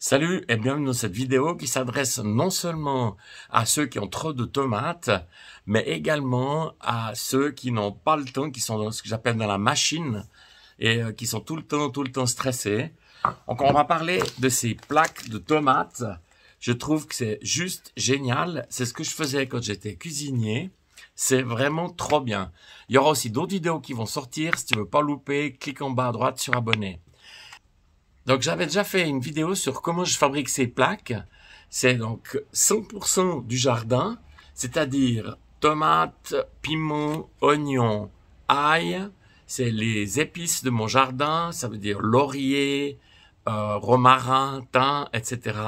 Salut et bienvenue dans cette vidéo qui s'adresse non seulement à ceux qui ont trop de tomates, mais également à ceux qui n'ont pas le temps, qui sont dans ce que j'appelle dans la machine et qui sont tout le temps stressés. Donc on va parler de ces plaques de tomates. Je trouve que c'est juste génial. C'est ce que je faisais quand j'étais cuisinier. C'est vraiment trop bien. Il y aura aussi d'autres vidéos qui vont sortir. Si tu veux pas louper, clique en bas à droite sur abonner. Donc, j'avais déjà fait une vidéo sur comment je fabrique ces plaques. C'est donc 100% du jardin, c'est-à-dire tomates, piments, oignons, ail. C'est les épices de mon jardin, ça veut dire laurier, romarin, thym, etc.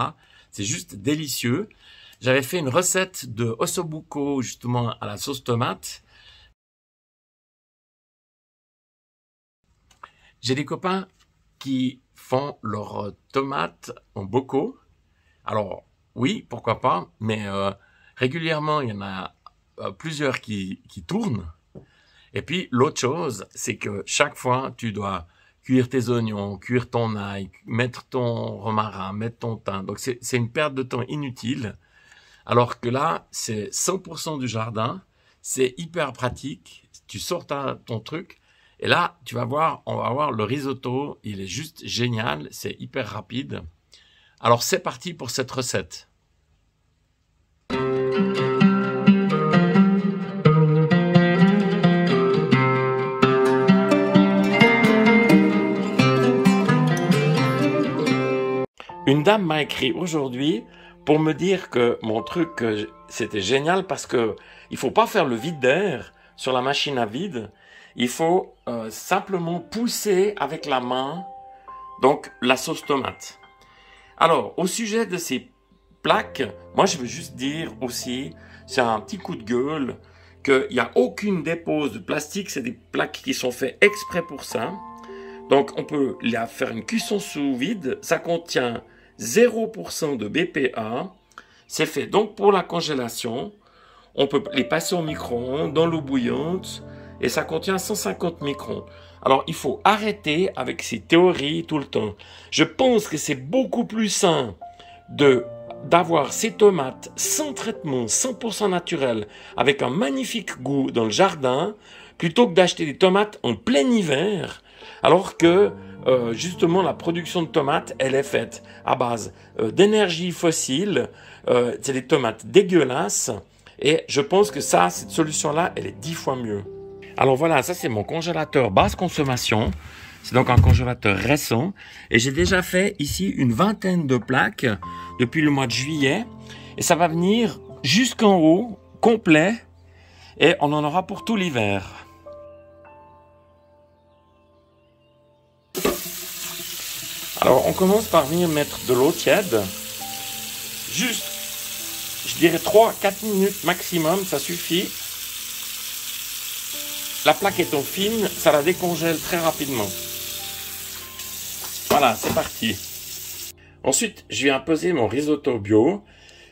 C'est juste délicieux. J'avais fait une recette de ossobuco, justement, à la sauce tomate. J'ai des copains qui font leurs tomates en bocaux. Alors, oui, pourquoi pas, mais régulièrement, il y en a plusieurs qui tournent. Et puis, l'autre chose, c'est que chaque fois, tu dois cuire tes oignons, cuire ton ail, mettre ton romarin, mettre ton thym. Donc, c'est une perte de temps inutile. Alors que là, c'est 100% du jardin. C'est hyper pratique. Tu sors ton truc. Et là, tu vas voir, on va voir le risotto, il est juste génial, c'est hyper rapide. Alors c'est parti pour cette recette. Une dame m'a écrit aujourd'hui pour me dire que mon truc, c'était génial parce que il faut pas faire le vide d'air sur la machine à vide. Il faut simplement pousser avec la main donc la sauce tomate. Alors, au sujet de ces plaques, moi je veux juste dire aussi, c'est un petit coup de gueule, qu'il n'y a aucune dépose de plastique, c'est des plaques qui sont faites exprès pour ça. Donc on peut faire une cuisson sous vide, ça contient 0% de BPA, c'est fait donc pour la congélation. On peut les passer au micro-ondes, dans l'eau bouillante, et ça contient 150 microns. Alors, il faut arrêter avec ces théories tout le temps. Je pense que c'est beaucoup plus sain d'avoir ces tomates sans traitement, 100% naturel, avec un magnifique goût dans le jardin, plutôt que d'acheter des tomates en plein hiver, alors que justement la production de tomates, elle est faite à base d'énergie fossile. C'est des tomates dégueulasses, et je pense que cette solution-là, elle est 10 fois mieux. Alors voilà, ça c'est mon congélateur basse consommation. C'est donc un congélateur récent. Et j'ai déjà fait ici une vingtaine de plaques depuis le mois de juillet. Et ça va venir jusqu'en haut, complet. Et on en aura pour tout l'hiver. Alors on commence par venir mettre de l'eau tiède. Juste, je dirais 3-4 minutes maximum, ça suffit. La plaque étant fine, ça la décongèle très rapidement. Voilà, c'est parti. Ensuite, je viens peser mon risotto bio.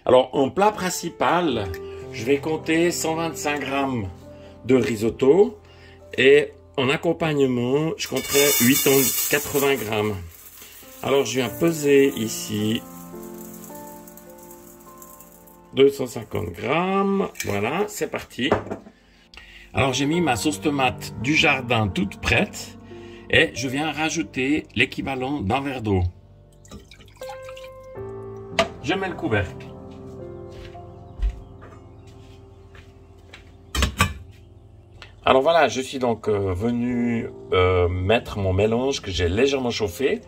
Alors, en plat principal, je vais compter 125 grammes de risotto. Et en accompagnement, je compterai 80 grammes. Alors, je viens peser ici 250 grammes. Voilà, c'est parti. Alors j'ai mis ma sauce tomate du jardin toute prête et je viens rajouter l'équivalent d'un verre d'eau. Je mets le couvercle. Alors voilà, je suis donc venu mettre mon mélange que j'ai légèrement chauffé.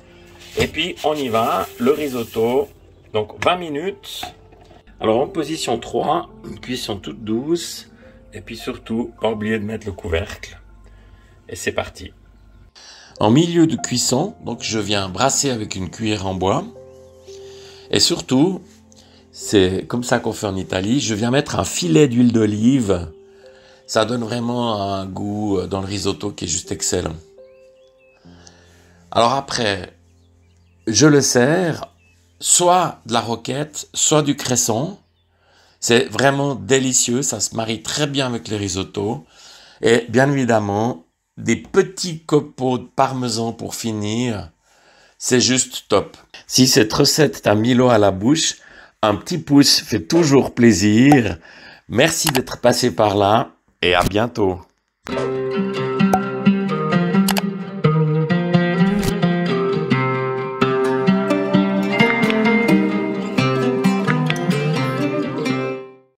Et puis on y va, le risotto, donc 20 minutes. Alors en position 3, une cuisson toute douce. Et puis surtout, pas oublier de mettre le couvercle. Et c'est parti. En milieu de cuisson, donc je viens brasser avec une cuillère en bois. Et surtout, c'est comme ça qu'on fait en Italie, je viens mettre un filet d'huile d'olive. Ça donne vraiment un goût dans le risotto qui est juste excellent. Alors après, je le sers, soit de la roquette, soit du cresson. C'est vraiment délicieux, ça se marie très bien avec les risottos. Et bien évidemment, des petits copeaux de parmesan pour finir. c'est juste top. Si cette recette t'a mis l'eau à la bouche, un petit pouce fait toujours plaisir. Merci d'être passé par là et à bientôt.